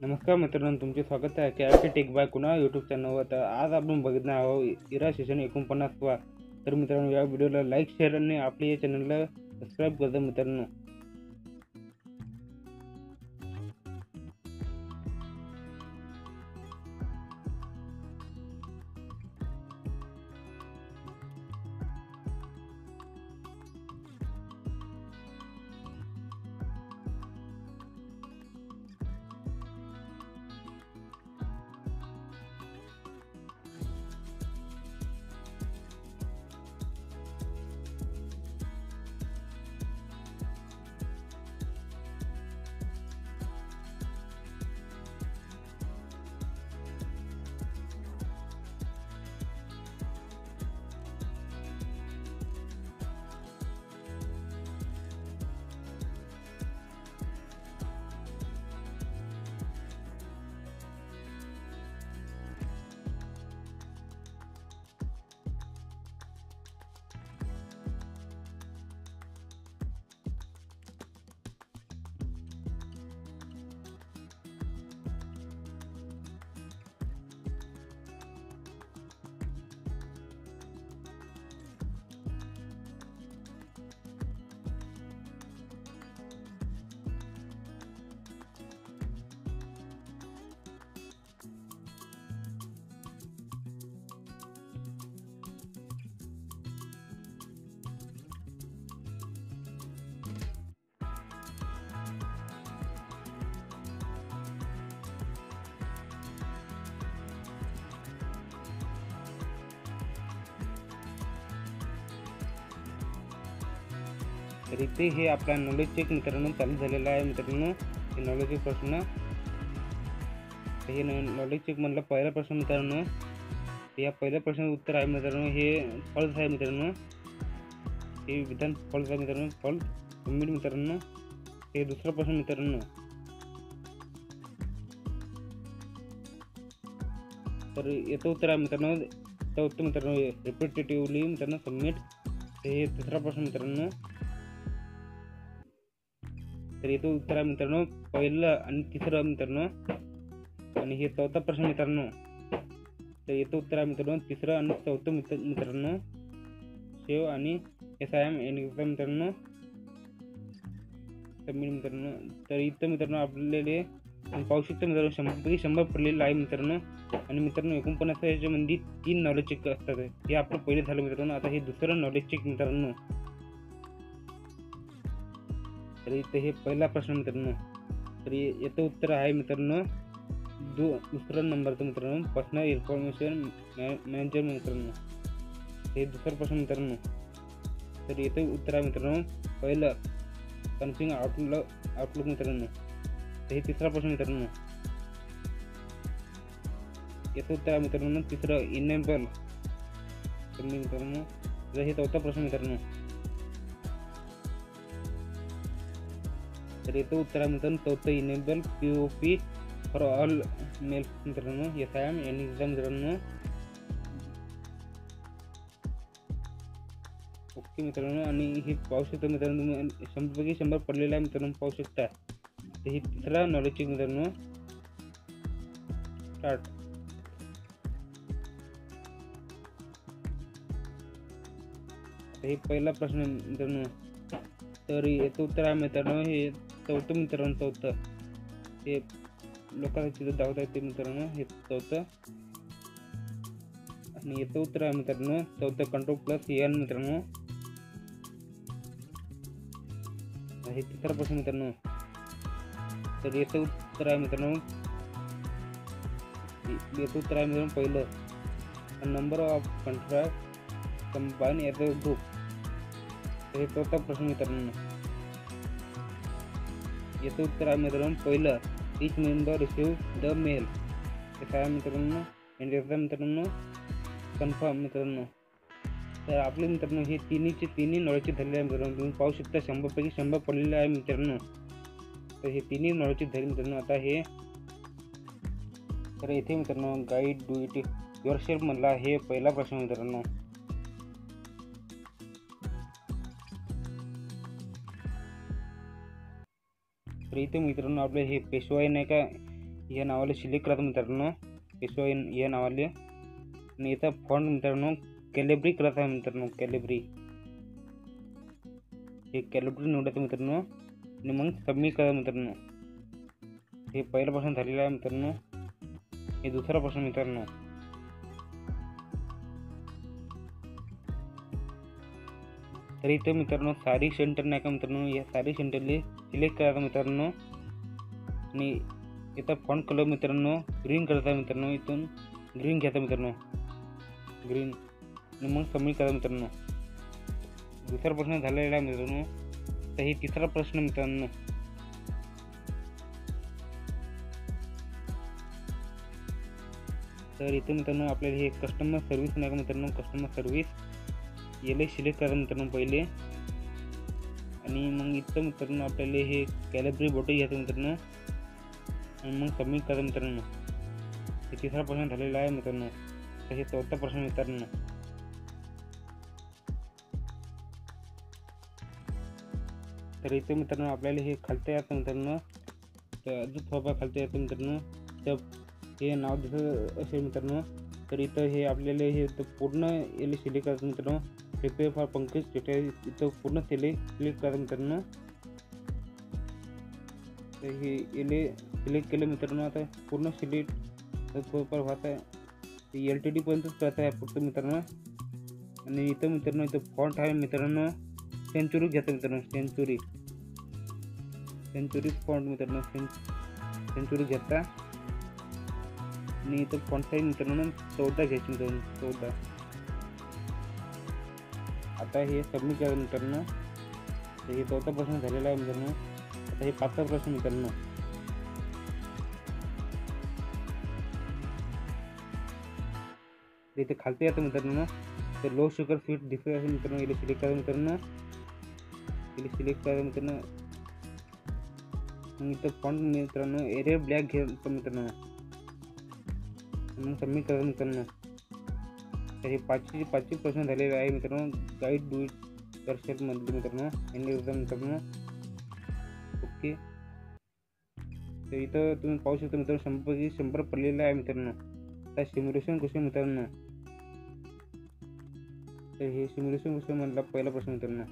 नमस्कार मित्रांनो, तुमचे स्वागत आहे के टेक बाय कुणा यूट्यूब चॅनलवर। तर आज आपण बघणार आहोत इरा सेशन 49वा। तर मित्रांनो, या व्हिडिओला लाईक शेअर आणि आपल्या या चॅनलला सबस्क्राईब करा मित्रांनो। तर इथे हे आपला नॉलेज चेक मित्रांनो चालू झालेला आहे मित्रांनो। हे नॉलेज चेक प्रश्न, हे नॉलेज चेक मधला पहिला प्रश्न मित्रांनो, या पहिल्या प्रश्नाचं उत्तर आहे मित्रांनो हे फॉल्स आहे मित्रांनो। हे विधान फॉल्स आहे मित्रांनो, फॉल्स सबमिट मित्रांनो। हे दुसरा प्रश्न मित्रांनो, तर याचं उत्तर आहे मित्रांनो तर उत्तर मित्रांनो रिपीटेटिव्हली मित्रांनो सबमिट। हे तिसरा प्रश्न मित्रांनो, तर याचं उत्तर आहे मित्रांनो पहिलं आणि तिसरं मित्रांनो। आणि हे चौथा प्रश्न मित्रांनो, तर याचं उत्तर आहे मित्रांनो तिसरं आणि चौथं मित्रांनो। सेव आणि SIM एक्झाम मित्रांनो सबमिट मित्रांनो। तर इथं मित्रांनो आपल्याला पाहू शकतो मित्रांनो 100 पडलेलं आहे मित्रांनो। आणि मित्रांनो 49 याच्यामध्ये 3 नॉलेज चेक असतात। हे आपलं पहिले झालं मित्रांनो, आता हे दुसरं नॉलेज चेक मित्रांनो। तर इथे हे पहिला प्रश्न मित्रांनो, तर याचं उत्तर आहे मित्रांनो दुसरा नंबरचं मित्रांनो पर्सनल इन्फॉर्मेशन मॅनेजर मित्रांनो। हे दुसरा प्रश्न मित्रांनो, तर याचं उत्तर आहे मित्रांनो पहिलं कन्फिग आउटलुक मित्रांनो। तर हे तिसरा प्रश्न मित्रांनो, याचं उत्तर आहे मित्रांनो तिसरं इनेबल मित्रांनो। तर हे चौथा प्रश्न मित्रांनो, तर याचं उत्तर आहे मित्रांनो चौथं enable POP for all mails मित्रांनो SIM एक्झाम मित्रांनो। ओके मित्रांनो, आणि हे पाहू शकता मित्रांनो 100 पडलेलं आहे मित्रांनो, पाहू शकता। तर हे तिसरा नॉलेज चेक मित्रांनो स्टार्ट। हे पहिला प्रश्न मित्रांनो, तर याचं उत्तर आहे मित्रांनो हे चौथं मित्रांनो, चौथं हे लोकांना तिथं दाखवत आहे ते मित्रांनो हे चौथं। आणि याचं उत्तर आहे मित्रांनो चौथं Ctrl+N मित्रांनो। हे तिसरा प्रश्न मित्रांनो, तर याचं उत्तर आहे मित्रांनो पहिलं number of contract combine as a group. हे चौथा प्रश्न मित्रांनो, याचं उत्तर आहे मित्रांनो पहिलं each member receive the mail SIM मित्रांनो आणि एक्झाम मित्रांनो कन्फर्म मित्रांनो। तर आपले मित्रांनो हे तिन्ही नॉलेजचे झालेले आहे मित्रांनो। तुम्ही पाहू शकता 100 पैकी 100 पडलेले आहे मित्रांनो। तर हे तिन्ही नॉलेजचे झाले मित्रांनो। आता हे तर इथे मित्रांनो गाईड डू इट युअरसेल्फ मधला हे पहिला प्रश्न मित्रांनो। तर इथे मित्रांनो आपले हे पेशवाई नाही का या नावाला सिलेक्ट करा मित्रांनो, एसओ या नावाले. आणि इथं फॉन्ट मित्रांनो कॅलिब्री करायचा आहे मित्रांनो, कॅलिब्री. हे कॅलिब्री निवडायचं मित्रांनो आणि मग सबमिट करा मित्रांनो. हे पहिला प्रश्न झालेला आहे मित्रांनो. हे दुसरा प्रश्न मित्रांनो. तर इथं मित्रांनो सारी सेंटर नाही का मित्रांनो, या सारी सेंटरले सिलेक्ट करायचं मित्रांनो. आणि इथं फॉन्ट कलर मित्रांनो ग्रीन करायचा मित्रांनो. इथून ग्रीन घ्यायचा मित्रांनो, ग्रीन. आणि मग सबमिट करा मित्रांनो. दुसरा प्रश्न झालेला आहे मित्रांनो. तर हे तिसरा प्रश्न मित्रांनो. तर इथे मित्रांनो आपल्याला हे कस्टमर सर्व्हिस नाही का मित्रांनो, कस्टमर सर्व्हिस याला सिलेक्ट करा मित्रांनो पहिले. आणि मग इथं मित्रांनो आपल्याला हे कॅलिब्री बोटे घ्यायचं मित्रांनो आणि मग सबमिट करा मित्रांनो. हे तिसरा प्रश्न झालेला आहे मित्रांनो. तर हे चौथा प्रश्न मित्रांनो. तर इथे मित्रांनो आपल्याला हे खालतं यायचं मित्रांनो. तर अजून थोडा खालतं यायचं मित्रांनो. तर हे नाव दिसत असेल मित्रांनो. तर इथं हे आपल्याला हे पूर्ण याला सिलेक्ट करायचं मित्रांनो. प्रिपेअर फॉर पंकज डिटेल्स इथं पूर्ण सिलेक्ट करायचं मित्रांनो. तर हे याले सिलेक्ट केलं मित्रांनो. आता पूर्ण सिलेक्ट थोडंफार होत आहे. LTD पर्यंतच करायचं आहे फक्त मित्रांनो. आणि इथं मित्रांनो इथं फॉन्ट आहे मित्रांनो सेंचुरी घ्यायचं मित्रांनो, सेंचुरी फॉन्ट मित्रांनो, सेंचुरी घेता. आणि इथं फॉन्ट साईज मित्रांनो 14 घ्यायची मित्रांनो, 14. आता हे सबमिट करा मित्रांनो. तर हे चौथा प्रश्न झालेला आहे मित्रांनो. आता हे पाचवा प्रश्न मित्रांनो. इथे खालते येतं मित्रांनो. तर लो शुगर स्वीट दिसत असेल मित्रांनो, इथे सिलेक्ट करा मित्रांनो. इथे सिलेक्ट करा मित्रांनो. मग इथं फॉन्ट मित्रांनो एरिया ब्लॅक घ्यायचं मित्रांनो. मग सबमिट करा मित्रांनो. तर हे पाचवी प्रश्न झालेले आहे मित्रांनो. गाईड डू इट दर्शक मध्ये मित्रांनो यांनी मित्रांनो. ओके. तर इथं तुम्ही पाहू शकता मित्रांनो 100 पडलेलं आहे मित्रांनो. आता सिम्युलेशन क्वेश्चन मित्रांनो. तर हे सिम्युलेशन क्वेश्चन मधला पहिला प्रश्न मित्रांनो.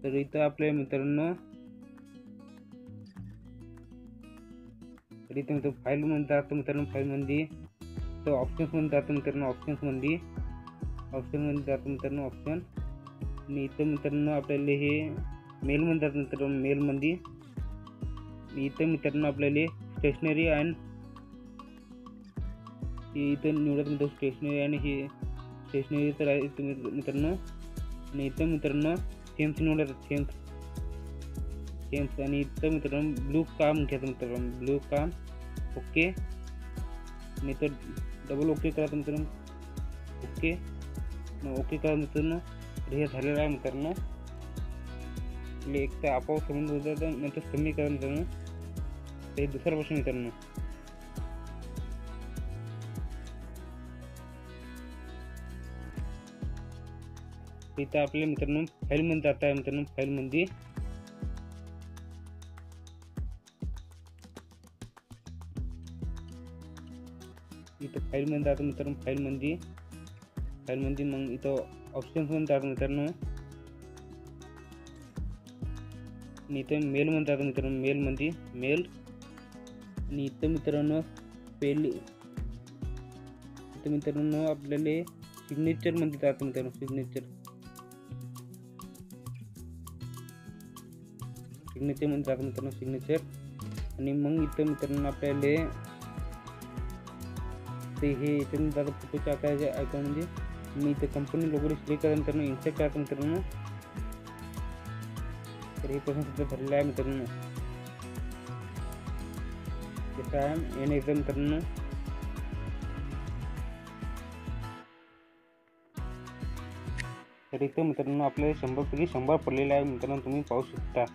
तर इथं आपल्या मित्रांनो तर इथं मित्र फाईलमध्ये जातो मित्रांनो. फाईलमध्ये तर ऑप्शन्समध्ये जातो मित्रांनो, ऑप्शनमध्ये जातो मित्रांनो, ऑप्शन. आणि इथं मित्रांनो आपल्याला हे मेलमध्ये जातं मित्रांनो, मेलमध्ये. इथं मित्रांनो आपल्याला स्टेशनरी अँड इथं निवडत मित्रांनो, स्टेशनरी आणि हे स्टेशनरी तर आहे मित्रांनो. आणि इथं मित्रांनो थेम्स निवडत, थेम्स. आणि इथं मित्रांनो ब्लू काम घ्यायचं मित्रांनो, ब्लू काम. ओके. आणि इथं डबल ओके करायचं मित्रांनो, ओके. ओके करा मित्रांनो. हे झालेलं आहे मित्रांनो. एक तर आपोआप सबमिट होत जातं, नंतर सबमिट करा मित्रांनो. ते दुसरा प्रश्न मित्रांनो. इथं आपल्या मित्रांनो फाईलमध्ये जात आहे मित्रांनो, फाईलमध्ये. इथं फाईलमध्ये जातो मित्रांनो, फाईलमध्ये. मग इथं ऑप्शन्समध्ये जातो मित्रांनो. आणि इथं मेलमध्ये जातो मित्रांनो, मेलमध्ये मेल. आणि इथं मित्रांनो इथं मित्रांनो आपल्याला सिग्नेचरमध्ये जातो मित्रांनो, सिग्नेचरमध्ये जातो मित्रांनो, सिग्नेचर. आणि मग इथं मित्रांनो आपल्याला ते हे इथून जातं फोटोच्या आकाराच्या आयकॉनमध्ये. मी इथे कंपनी लोगो सिलेक्ट करा मित्रांनो, इन्सर्ट करायचं मित्रांनो. तर हे प्रश्न सुद्धा झालेलं आहे मित्रांनो. जसं आहे एन एक्झाम मित्रांनो. तर इथं मित्रांनो आपल्याला 100 पैकी 100 पडलेले आहे मित्रांनो, तुम्ही पाहू शकता.